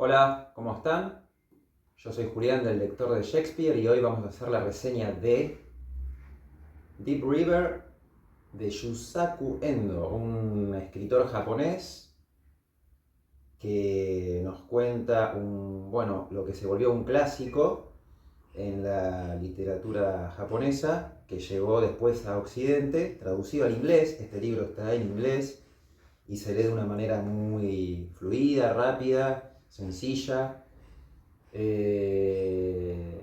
Hola, ¿cómo están? Yo soy Julián del lector de Shakespeare y hoy vamos a hacer la reseña de Deep River de Yusaku Endo, un escritor japonés que nos cuenta lo que se volvió un clásico en la literatura japonesa, que llegó después a Occidente, traducido al inglés. Este libro está en inglés y se lee de una manera muy fluida, rápida, sencilla. Eh,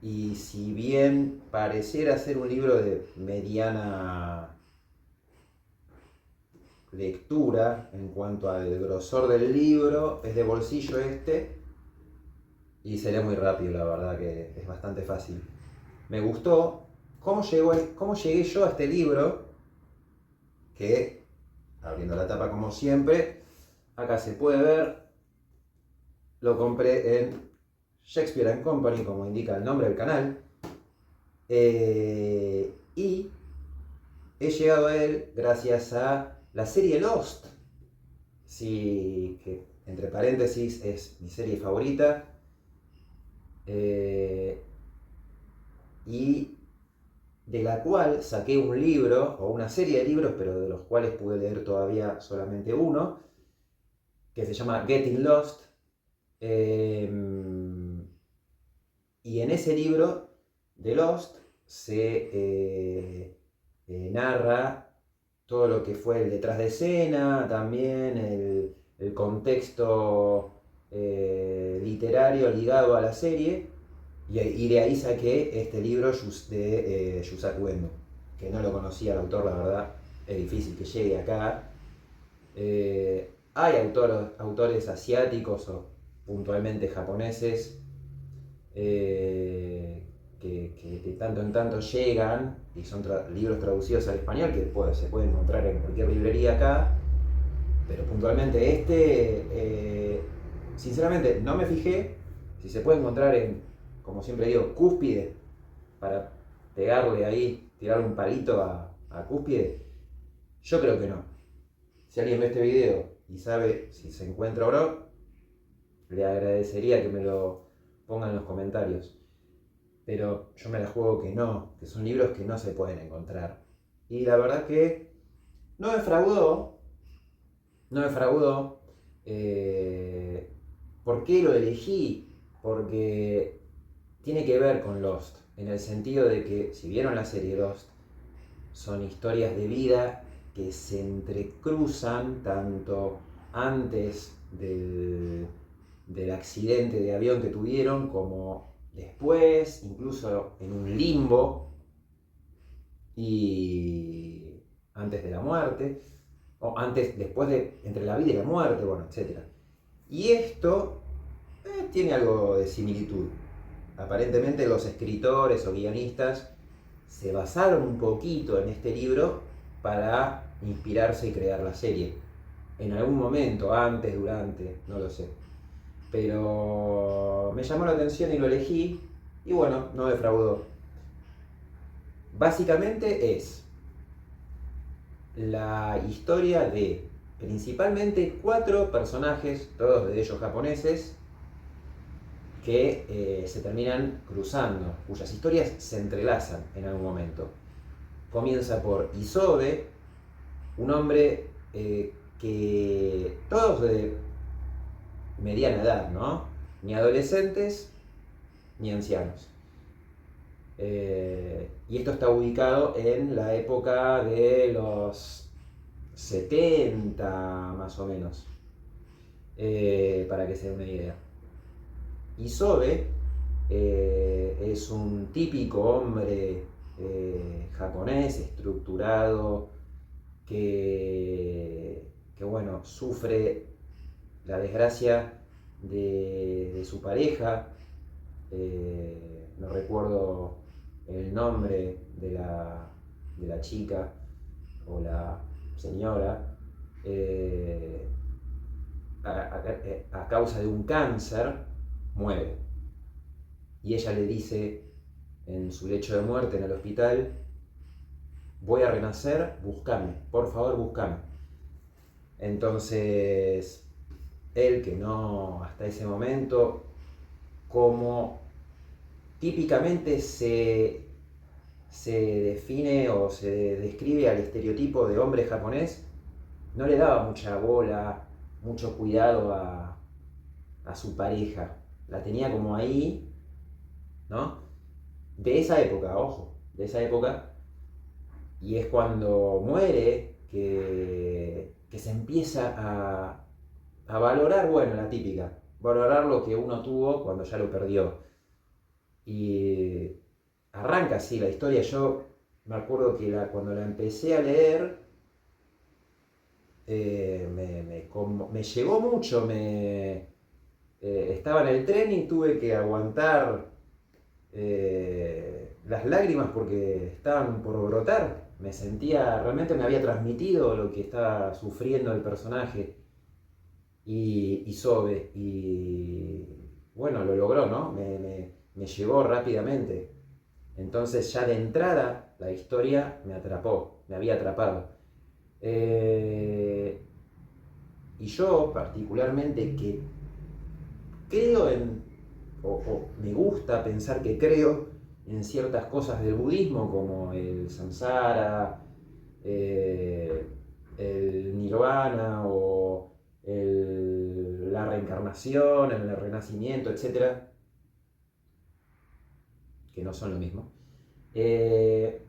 y si bien pareciera ser un libro de mediana lectura en cuanto al grosor del libro, es de bolsillo y se lee muy rápido, la verdad que es bastante fácil. Me gustó cómo llegué yo a este libro, que abriendo la tapa como siempre, acá se puede ver, lo compré en Shakespeare and Company, como indica el nombre del canal. Y he llegado a él gracias a la serie Lost, sí, que entre paréntesis es mi serie favorita. eh, y de la cual saqué un libro, o una serie de libros, pero de los cuales pude leer todavía solamente uno, que se llama Getting Lost. Eh, y en ese libro de Lost se narra todo lo que fue el detrás de escena, también el contexto literario ligado a la serie, y de ahí saqué este libro de Yusaku Endo, que no lo conocía el autor, la verdad, es difícil que llegue acá. Hay autores asiáticos o puntualmente japoneses eh, que de tanto en tanto llegan y son libros traducidos al español que se puede encontrar en cualquier librería acá, pero puntualmente sinceramente no me fijé si se puede encontrar en, como siempre digo, Cúspide, para pegarle ahí, tirarle un palito a Cúspide. Yo creo que no. Si alguien ve este video y sabe si se encuentra o no, le agradecería que me lo ponga en los comentarios. Pero yo me la juego que no, que son libros que no se pueden encontrar. Y la verdad que no defraudó, no defraudó. Eh, ¿Por qué lo elegí? Porque tiene que ver con Lost, en el sentido de que, si vieron la serie Lost, son historias de vida que se entrecruzan tanto antes del accidente de avión que tuvieron como después, incluso en un limbo y antes de la muerte, o antes, después de, entre la vida y la muerte, bueno, etc. Y esto tiene algo de similitud. Aparentemente los escritores o guionistas se basaron un poquito en este libro para inspirarse y crear la serie. En algún momento, antes, durante, no lo sé. Pero me llamó la atención y lo elegí y bueno, no defraudó. Básicamente es la historia de principalmente 4 personajes, todos de ellos japoneses, que se terminan cruzando, cuyas historias se entrelazan en algún momento. Comienza por Isobe, un hombre que todos de mediana edad, ¿no? Ni adolescentes ni ancianos. Y esto está ubicado en la época de los 70 más o menos, para que se den una idea. Isobe es un típico hombre japonés, estructurado, que bueno, sufre la desgracia de su pareja. No recuerdo el nombre de la chica o la señora, eh, a causa de un cáncer, muere. Y ella le dice en su lecho de muerte en el hospital: voy a renacer, buscame, por favor buscame. Entonces, él que no hasta ese momento, como típicamente se define o se describe al estereotipo de hombre japonés, no le daba mucha bola, mucho cuidado a su pareja. La tenía como ahí, ¿no? De esa época, ojo, de esa época. Y es cuando muere que se empieza a valorar, bueno, la típica, valorar lo que uno tuvo cuando ya lo perdió. Y arranca así la historia. Yo me acuerdo que cuando la empecé a leer, me llegó mucho. Estaba en el tren y tuve que aguantar las lágrimas porque estaban por brotar. Me sentía, realmente me había transmitido lo que estaba sufriendo el personaje y Sobe. Y bueno, lo logró, ¿no? Me llegó rápidamente. Entonces ya de entrada la historia me atrapó, me había atrapado. Eh, y yo particularmente que creo o me gusta pensar que creo en ciertas cosas del budismo como el samsara, eh, el nirvana o la reencarnación, el renacimiento, etcétera, que no son lo mismo. Eh,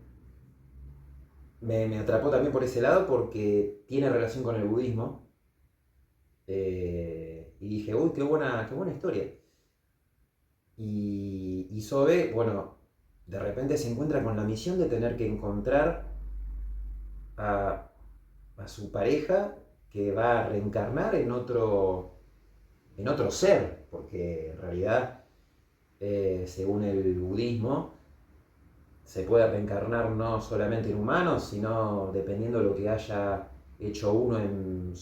me atrapó también por ese lado porque tiene relación con el budismo. Y dije, uy, qué buena historia. Y Sobe, bueno, de repente se encuentra con la misión de tener que encontrar a, a su pareja que va a reencarnar en otro ser, porque en realidad, según el budismo, se puede reencarnar no solamente en humanos, sino dependiendo de lo que haya hecho uno en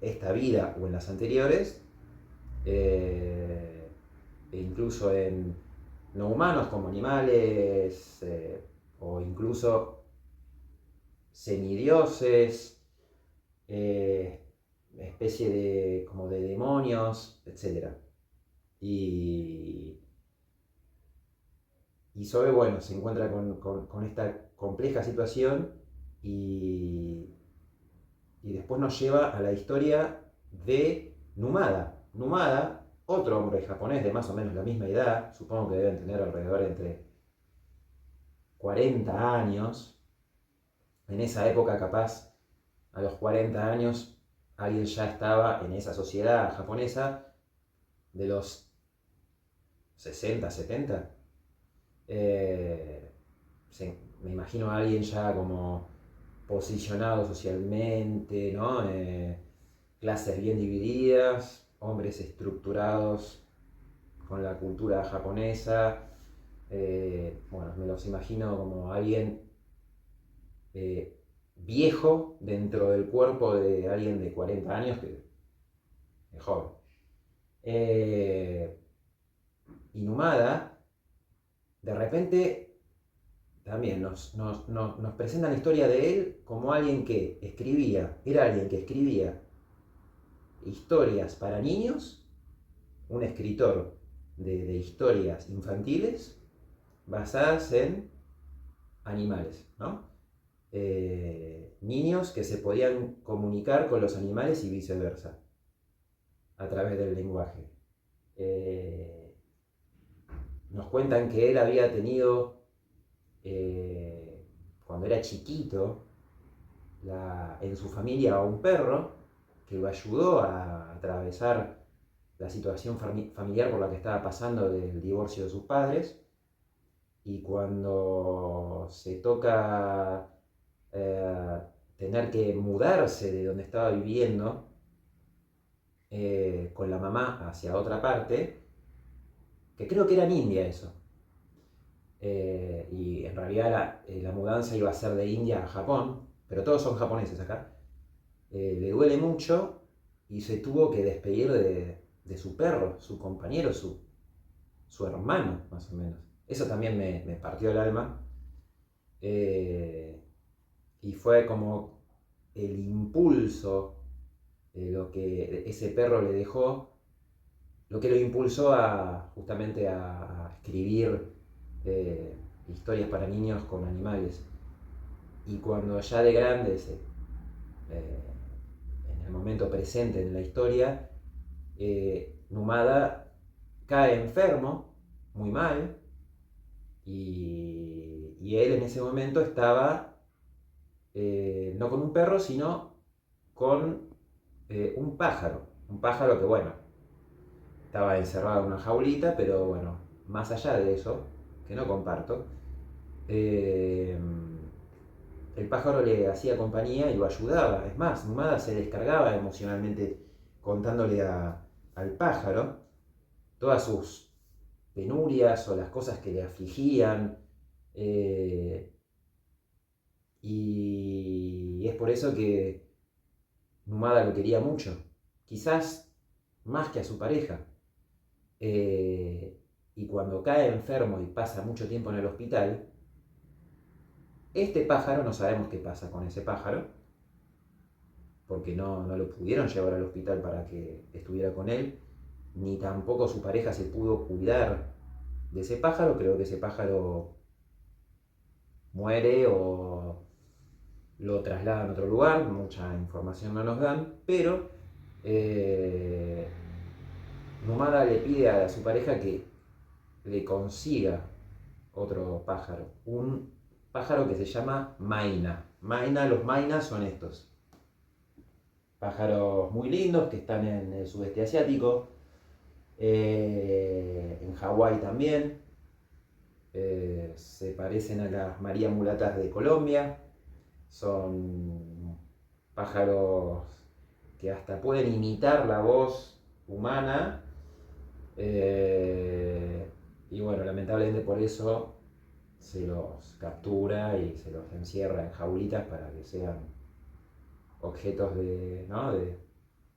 esta vida o en las anteriores, eh, e incluso en no humanos como animales, o incluso semidioses, eh, especie de como de demonios, etcétera. Y, y Zoe, bueno, se encuentra con esta compleja situación y, y después nos lleva a la historia de Numada. Numada, otro hombre japonés de más o menos la misma edad, supongo que deben tener alrededor entre 40 años. En esa época, capaz, a los 40 años, alguien ya estaba en esa sociedad japonesa de los 60, 70. Eh, me imagino a alguien ya como posicionado socialmente, ¿no? Clases bien divididas, hombres estructurados con la cultura japonesa. Bueno, me los imagino como alguien eh, viejo dentro del cuerpo de alguien de 40 años que es joven. Eh, Inhumada, de repente, también nos presenta la historia de él como alguien que escribía, era alguien que escribía historias para niños, un escritor de historias infantiles basadas en animales, ¿no? Niños que se podían comunicar con los animales y viceversa, a través del lenguaje. Eh, Nos cuentan que él había tenido, cuando era chiquito, en su familia a un perro que lo ayudó a atravesar la situación familiar por la que estaba pasando del divorcio de sus padres. Y cuando se toca eh, tener que mudarse de donde estaba viviendo con la mamá hacia otra parte, que creo que era en India eso, y en realidad la mudanza iba a ser de India a Japón, pero todos son japoneses acá, le duele mucho y se tuvo que despedir de su perro, su compañero, su hermano, más o menos. Eso también me partió el alma. Y fue como el impulso lo que ese perro le dejó, lo que lo impulsó justamente a escribir historias para niños con animales. Y cuando ya de grandes, en el momento presente en la historia, Numada cae enfermo, muy mal, y él en ese momento estaba no con un perro, sino con un pájaro que, bueno, estaba encerrado en una jaulita, pero bueno, más allá de eso, que no comparto, eh, el pájaro le hacía compañía y lo ayudaba. Es más, Numada se descargaba emocionalmente contándole al pájaro todas sus penurias o las cosas que le afligían. eh, y es por eso que Numada lo quería mucho, quizás más que a su pareja. Eh, y cuando cae enfermo y pasa mucho tiempo en el hospital, este pájaro, no sabemos qué pasa con ese pájaro, porque no lo pudieron llevar al hospital para que estuviera con él, ni tampoco su pareja se pudo cuidar de ese pájaro. Creo que ese pájaro muere o lo trasladan a otro lugar, mucha información no nos dan, pero eh, Numada le pide a su pareja que le consiga otro pájaro, un pájaro que se llama Maina. Los Mainas son estos pájaros muy lindos que están en el sudeste asiático, en Hawái también. Se parecen a las María Mulatas de Colombia. Son pájaros que hasta pueden imitar la voz humana. Y bueno, lamentablemente por eso se los captura y se los encierra en jaulitas para que sean objetos ¿no? de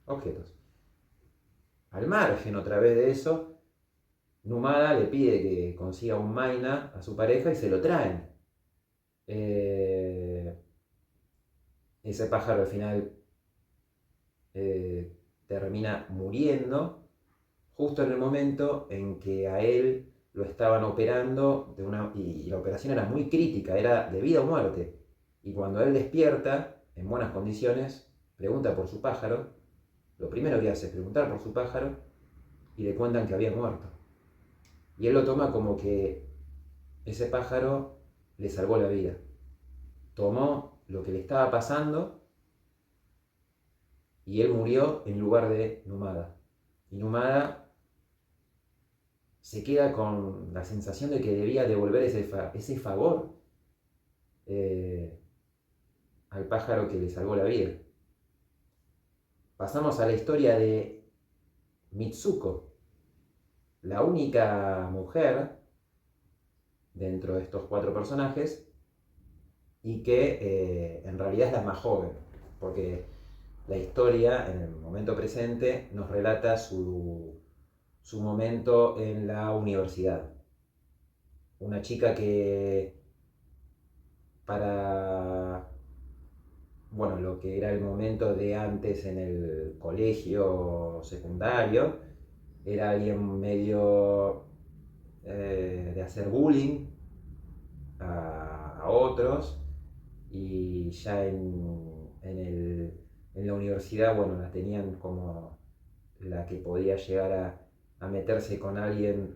objetos. Al margen otra vez de eso, Numada le pide que consiga un Maina a su pareja y se lo traen. Eh, Ese pájaro al final termina muriendo justo en el momento en que a él lo estaban operando y la operación era muy crítica, era de vida o muerte. Y cuando él despierta en buenas condiciones, pregunta por su pájaro, lo primero que hace es preguntar por su pájaro y le cuentan que había muerto. Y él lo toma como que ese pájaro le salvó la vida. Tomó lo que le estaba pasando y él murió en lugar de Numada. Y Numada se queda con la sensación de que debía devolver ese favor eh, al pájaro que le salvó la vida. Pasamos a la historia de Mitsuko, la única mujer dentro de estos 4 personajes y que en realidad es la más joven, porque la historia en el momento presente nos relata su momento en la universidad. Una chica que para, bueno, lo que era el momento de antes en el colegio secundario, era alguien medio de hacer bullying a otros, y ya en la universidad, bueno, la tenían como la que podía llegar a meterse con alguien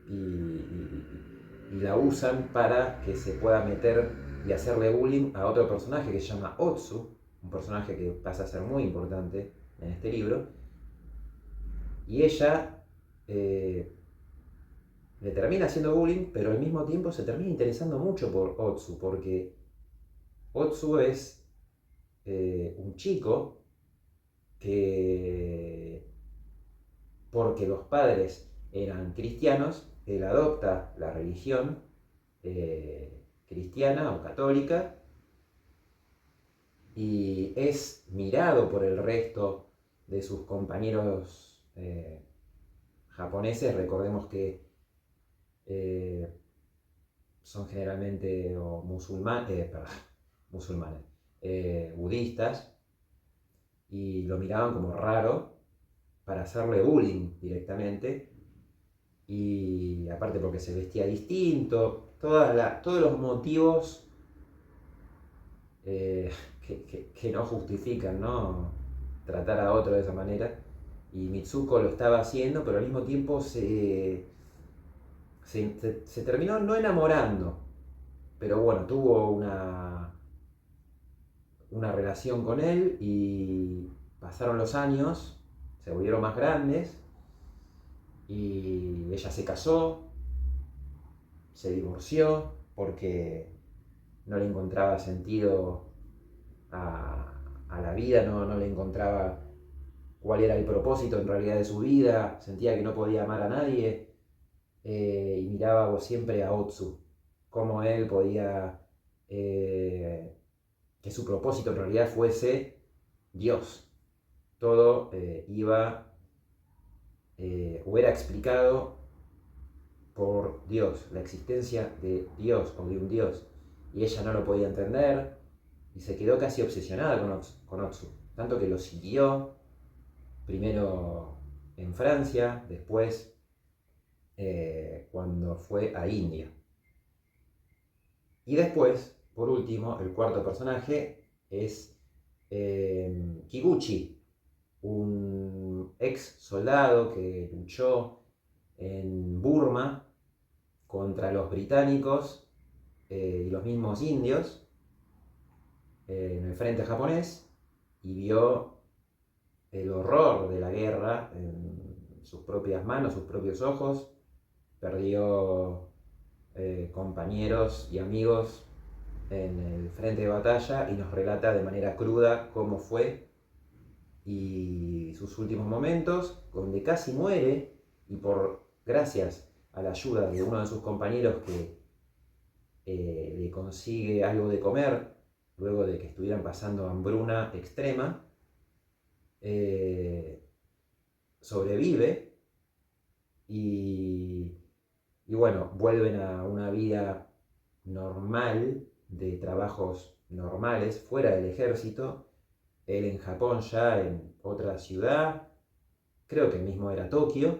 y la usan para que se pueda meter y hacerle bullying a otro personaje que se llama Otsu, un personaje que pasa a ser muy importante en este libro, y ella le termina haciendo bullying, pero al mismo tiempo se termina interesando mucho por Otsu, porque Otsu es un chico que, porque los padres eran cristianos, él adopta la religión cristiana o católica y es mirado por el resto de sus compañeros japoneses. Recordemos que eh, son generalmente musulmanes, budistas, y lo miraban como raro para hacerle bullying directamente. Y aparte porque se vestía distinto, todos los motivos eh, que no justifican, ¿no? Tratar a otro de esa manera. Y Mitsuko lo estaba haciendo, pero al mismo tiempo se terminó no enamorando, pero bueno, tuvo una relación con él y pasaron los años, se volvieron más grandes y ella se casó, se divorció porque no le encontraba sentido a la vida, no le encontraba cuál era el propósito en realidad de su vida, sentía que no podía amar a nadie y miraba siempre a Otsu, cómo él podía, que su propósito en realidad fuese Dios. Todo iba o era explicado por Dios, la existencia de Dios o de un Dios, y ella no lo podía entender y se quedó casi obsesionada con Otsu, tanto que lo siguió primero en Francia, después cuando fue a India. Y después, por último, el cuarto personaje es Kiguchi, un ex soldado que luchó en Burma contra los británicos y los mismos indios en el frente japonés y vio el horror de la guerra en sus propias manos, sus propios ojos, perdió compañeros y amigos en el frente de batalla y nos relata de manera cruda cómo fue y sus últimos momentos, donde casi muere y gracias a la ayuda de uno de sus compañeros que le consigue algo de comer luego de que estuvieran pasando hambruna extrema, sobrevive y bueno, vuelven a una vida normal, de trabajos normales, fuera del ejército. Él en Japón ya en otra ciudad, creo que mismo era Tokio,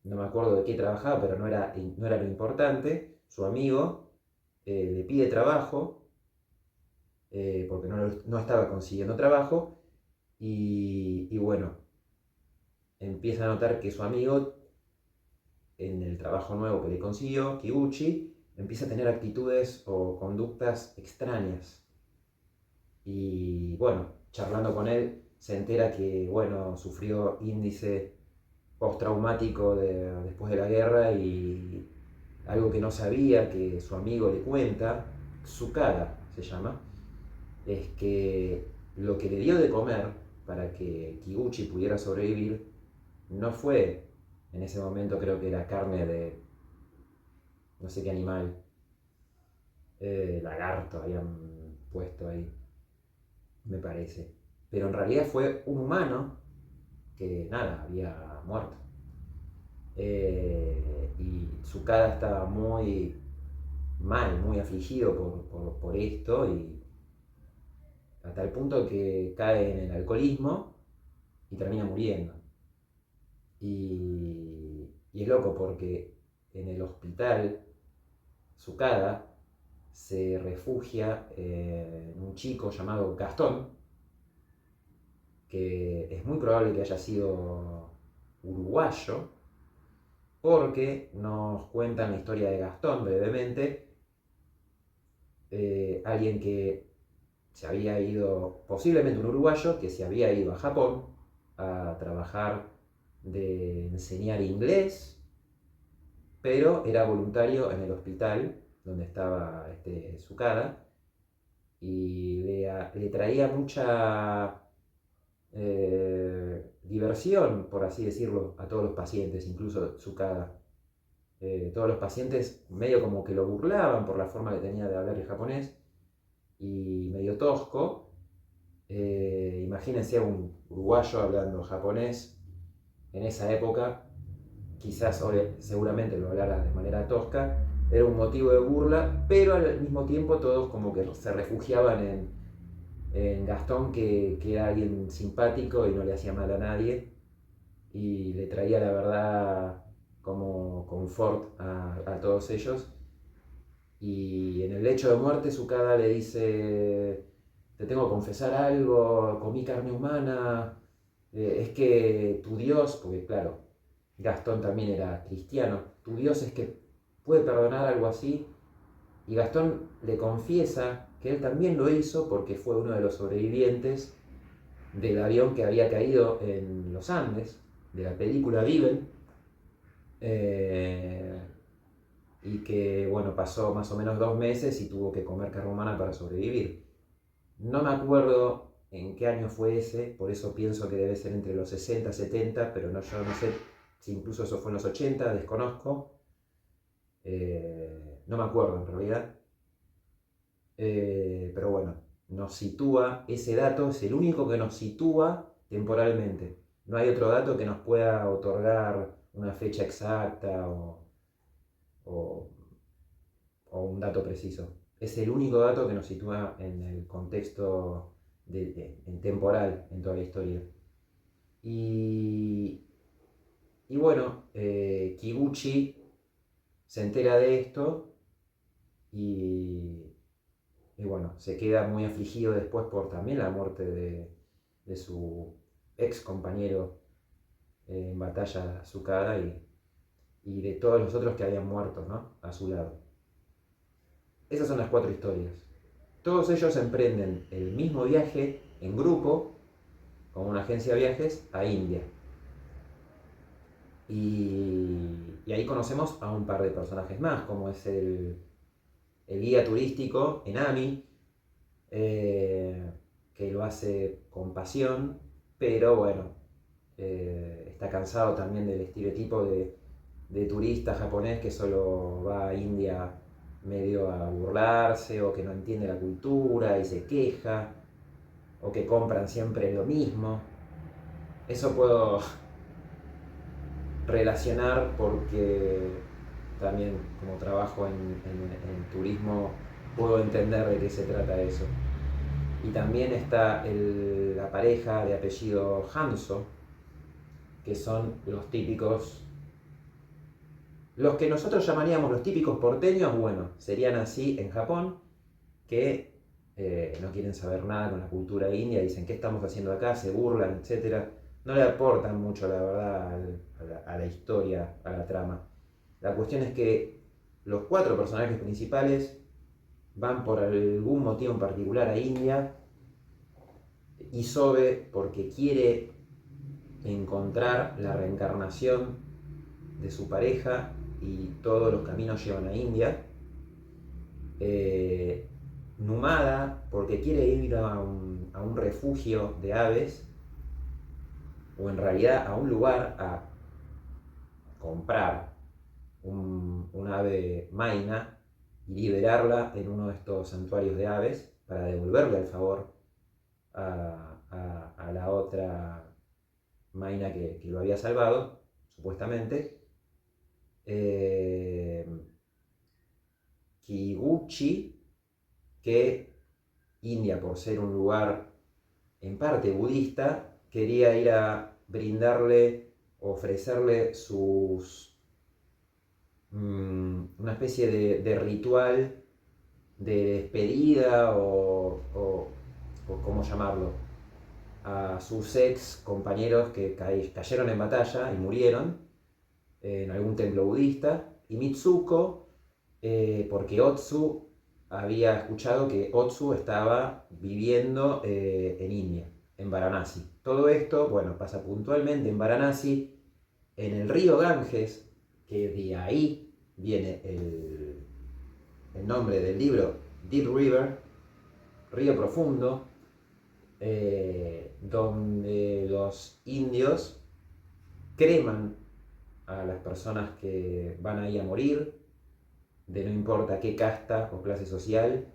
no me acuerdo de qué trabajaba, pero no era lo importante. Su amigo le pide trabajo, porque no estaba consiguiendo trabajo, y bueno, empieza a notar que su amigo, en el trabajo nuevo que le consiguió, Kiguchi, empieza a tener actitudes o conductas extrañas. Y bueno, charlando con él, se entera que, bueno, sufrió índice postraumático después de la guerra y algo que no sabía, que su amigo le cuenta, Tsukada se llama, es que lo que le dio de comer para que Kiguchi pudiera sobrevivir no fue, en ese momento creo que era carne de no sé qué animal, lagarto habían puesto ahí, me parece. Pero en realidad fue un humano que nada, había muerto. Y Tsukada estaba muy mal, muy afligido por esto y a tal punto que cae en el alcoholismo y termina muriendo. Y es loco porque en el hospital Tsukada se refugia en un chico llamado Gastón, que es muy probable que haya sido uruguayo, porque nos cuentan la historia de Gastón brevemente, alguien que se había ido, posiblemente un uruguayo, que se había ido a Japón a trabajar de enseñar inglés, pero era voluntario en el hospital donde estaba Tsukada y le traía mucha diversión, por así decirlo, a todos los pacientes, incluso Tsukada. Todos los pacientes medio como que lo burlaban por la forma que tenía de hablar el japonés y medio tosco. Imagínense a un uruguayo hablando japonés en esa época, quizás seguramente lo hablara de manera tosca, era un motivo de burla, pero al mismo tiempo todos como que se refugiaban En Gastón, que era alguien simpático y no le hacía mal a nadie, y le traía la verdad como confort a todos ellos. Y en el lecho de muerte Sukada le dice, te tengo que confesar algo, comí carne humana, es que tu Dios, porque claro, Gastón también era cristiano, tu Dios es que puede perdonar algo así. Y Gastón le confiesa que él también lo hizo porque fue uno de los sobrevivientes del avión que había caído en los Andes, de la película Viven, eh, y que bueno, pasó más o menos 2 meses y tuvo que comer carne humana para sobrevivir. No me acuerdo en qué año fue ese, por eso pienso que debe ser entre los 60 70, pero no, yo no sé si incluso eso fue en los 80, desconozco. No me acuerdo en realidad. Pero bueno, nos sitúa, ese dato es el único que nos sitúa temporalmente. No hay otro dato que nos pueda otorgar una fecha exacta o, o un dato preciso. Es el único dato que nos sitúa en el contexto en temporal en toda la historia. Y, y bueno, Kiguchi se entera de esto y, y bueno, se queda muy afligido después por también la muerte de su ex compañero en batalla Sukada y de todos los otros que habían muerto, ¿no? A su lado. Esas son las 4 historias. Todos ellos emprenden el mismo viaje en grupo, con una agencia de viajes, a India. Y ahí conocemos a un par de personajes más, como es el guía turístico Enami, que lo hace con pasión, pero bueno, está cansado también del estereotipo de turista japonés que solo va a India medio a burlarse o que no entiende la cultura y se queja o que compran siempre lo mismo. Eso puedo relacionar porque también como trabajo en turismo puedo entender de qué se trata eso. Y también está la pareja de apellido Hanzo, que son los típicos, los que nosotros llamaríamos los típicos porteños, bueno, serían así en Japón, que no quieren saber nada con la cultura india, dicen qué estamos haciendo acá, se burlan, etcétera. No le aportan mucho, la verdad, a la historia, a la trama. La cuestión es que los 4 personajes principales van por algún motivo en particular a India. Isobe porque quiere encontrar la reencarnación de su pareja y todos los caminos llevan a India. Eh, Numada porque quiere ir a un refugio de aves, o en realidad a un lugar a comprar un ave maina y liberarla en uno de estos santuarios de aves para devolverle el favor a la otra Maina que lo había salvado, supuestamente. Eh, Kiguchi, que India, por ser un lugar en parte budista, quería ir a brindarle, ofrecerle una especie de ritual de despedida o cómo llamarlo, a sus ex compañeros que cayeron en batalla y murieron en algún templo budista, y Mitsuko, porque Otsu había escuchado que Otsu estaba viviendo en India, en Varanasi. Todo esto, bueno, pasa puntualmente en Varanasi, en el río Ganges, que de ahí viene el nombre del libro, Deep River, Río Profundo, donde los indios creman a las personas que van ahí a morir, de no importa qué casta o clase social,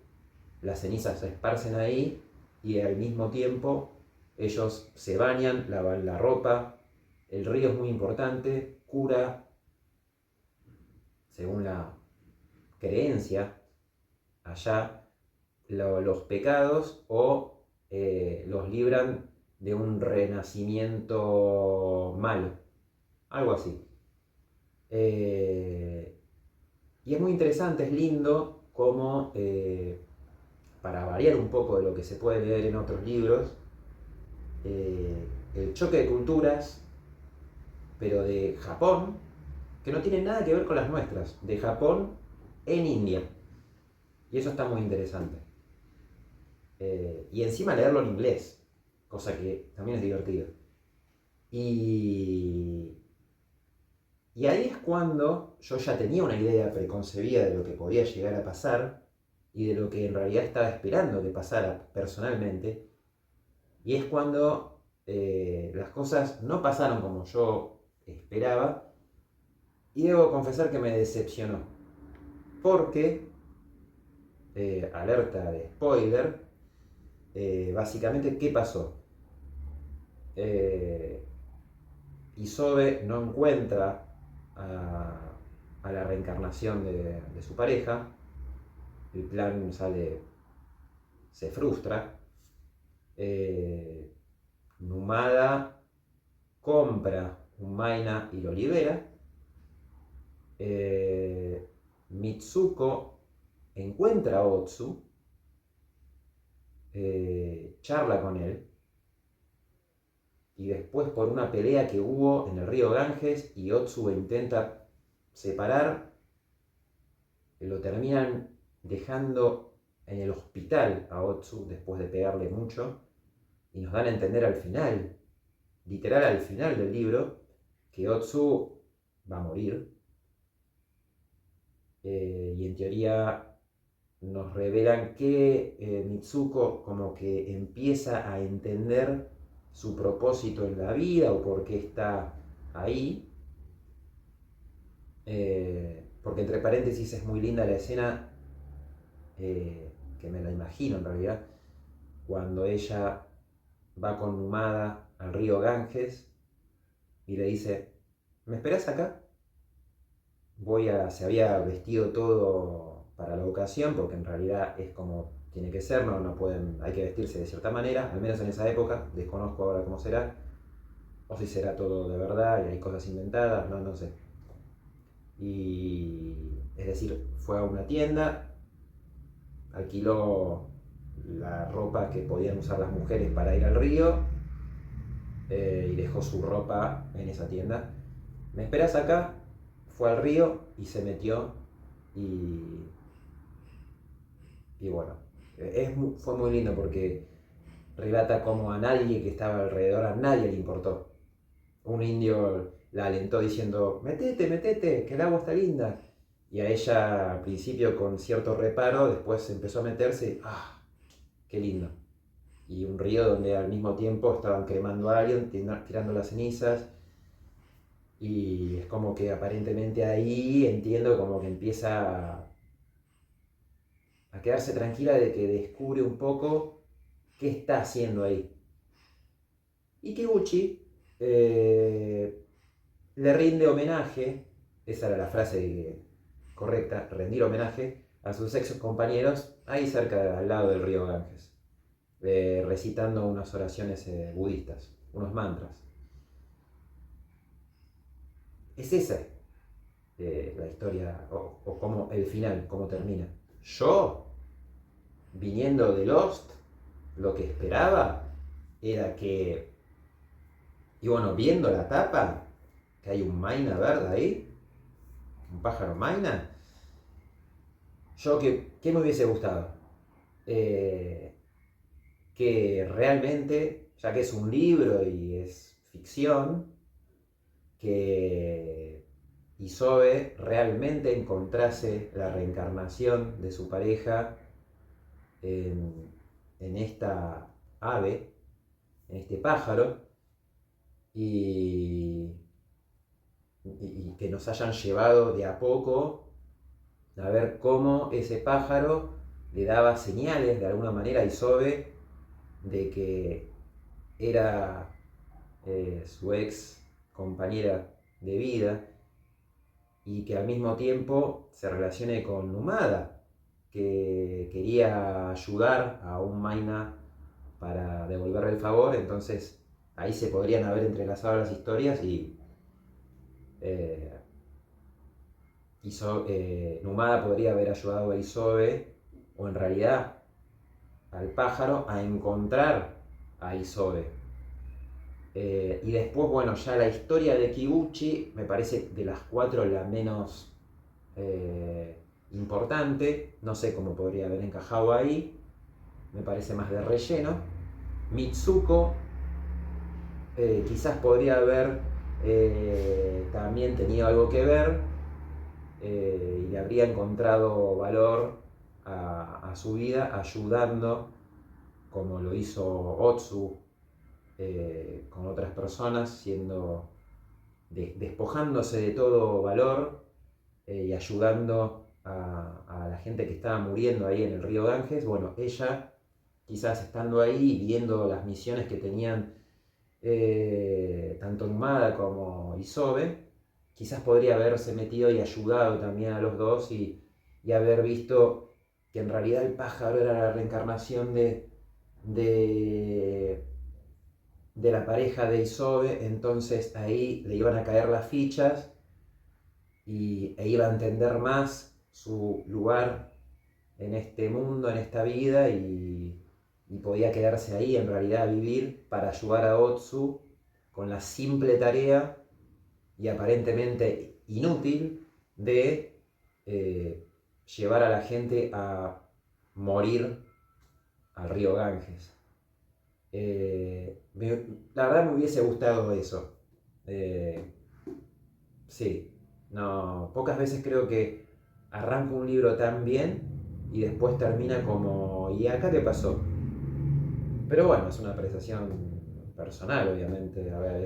las cenizas se esparcen ahí y al mismo tiempo ellos se bañan, lavan la ropa, el río es muy importante, cura, según la creencia allá, los pecados o los libran de un renacimiento malo, algo así. Y es muy interesante, es lindo como, para variar un poco de lo que se puede leer en otros libros, el choque de culturas, pero de Japón, que no tiene nada que ver con las nuestras, de Japón en India. Y eso está muy interesante. Y encima leerlo en inglés, cosa que también es divertido. Y, y ahí es cuando yo ya tenía una idea preconcebida de lo que podía llegar a pasar y de lo que en realidad estaba esperando que pasara personalmente. Y es cuando las cosas no pasaron como yo esperaba y debo confesar que me decepcionó. Porque, alerta de spoiler, básicamente, ¿qué pasó? Eh, Isobe no encuentra a la reencarnación de su pareja, el plan se frustra, Numada compra un Maina y lo libera, Mitsuko encuentra a Otsu, charla con él, y después por una pelea que hubo en el río Ganges y Otsu intenta separar, lo terminan dejando en el hospital a Otsu después de pegarle mucho y nos dan a entender al final, literal al final del libro, que Otsu va a morir, y en teoría nos revelan que Mitsuko como que empieza a entender su propósito en la vida o por qué está ahí. Porque entre paréntesis es muy linda la escena, que me la imagino en realidad, cuando ella va con Numada al río Ganges y le dice, ¿me esperás acá? Se había vestido todo para la ocasión, porque en realidad es como tiene que ser, no pueden, hay que vestirse de cierta manera, al menos en esa época, desconozco ahora cómo será, o si será todo de verdad y hay cosas inventadas, no sé. Y es decir, fue a una tienda, alquiló la ropa que podían usar las mujeres para ir al río, y dejó su ropa en esa tienda. ¿Me esperas acá? Fue al río y se metió y, y bueno, fue muy lindo porque relata cómo a nadie que estaba alrededor, a nadie le importó. Un indio la alentó diciendo, metete, metete, que el agua está linda. Y a ella al principio con cierto reparo, después empezó a meterse, ¡ah! ¡Qué lindo! Y un río donde al mismo tiempo estaban cremando a alguien, tirando las cenizas. Y es como que aparentemente ahí entiendo como que empieza a quedarse tranquila de que descubre un poco qué está haciendo ahí. Y Kiguchi le rinde homenaje, esa era la frase correcta, rendir homenaje a sus ex compañeros ahí cerca, al lado del río Ganges, recitando unas oraciones budistas, unos mantras. Es esa la historia, o cómo el final, cómo termina. Yo, viniendo de Lost, lo que esperaba era que, y bueno, viendo la tapa, que hay un Maina verde ahí, un pájaro Maina, yo ¿qué me hubiese gustado? Que realmente, ya que es un libro y es ficción, que Isobe realmente encontrase la reencarnación de su pareja en, en esta ave, en este pájaro, y, y que nos hayan llevado de a poco a ver cómo ese pájaro le daba señales de alguna manera a Isobe de que era su ex compañera de vida y que al mismo tiempo se relacione con Numada, que quería ayudar a un Maina para devolverle el favor, entonces ahí se podrían haber entrelazado las historias y eh, Numada podría haber ayudado a Isobe, o en realidad al pájaro, a encontrar a Isobe. Y después, bueno, ya la historia de Kibuchi me parece de las cuatro la menos importante. No sé cómo podría haber encajado ahí. Me parece más de relleno. Mitsuko quizás podría haber también tenido algo que ver y le habría encontrado valor a su vida ayudando, como lo hizo Otsu, con otras personas, despojándose de todo valor y ayudando a la gente que estaba muriendo ahí en el río Ganges. Bueno, ella quizás estando ahí, viendo las misiones que tenían tanto Numada como Isobe, quizás podría haberse metido y ayudado también a los dos y haber visto que en realidad el pájaro era la reencarnación de, de la pareja de Isobe, entonces ahí le iban a caer las fichas e iba a entender más su lugar en este mundo, en esta vida, y podía quedarse ahí en realidad a vivir para ayudar a Otsu con la simple tarea y aparentemente inútil de llevar a la gente a morir al río Ganges. La verdad me hubiese gustado eso. Eh, sí, no, pocas veces creo que arranca un libro tan bien y después termina como, ¿y acá qué pasó? Pero bueno, es una apreciación personal, obviamente. A ver,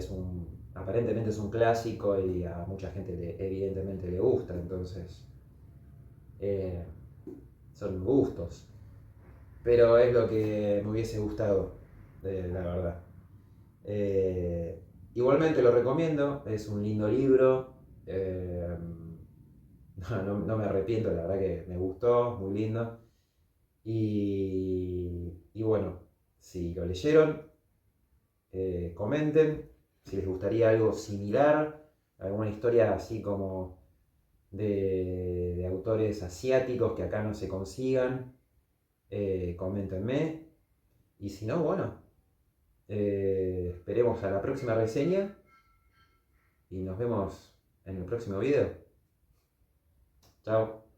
aparentemente es un clásico y a mucha gente evidentemente le gusta, entonces eh, son gustos. Pero es lo que me hubiese gustado, la verdad. Igualmente lo recomiendo, es un lindo libro. No me arrepiento, la verdad que me gustó, muy lindo. Y bueno, si lo leyeron, comenten si les gustaría algo similar, alguna historia así como de autores asiáticos que acá no se consigan, coméntenme. Y si no, bueno, esperemos a la próxima reseña y nos vemos en el próximo video. Chao.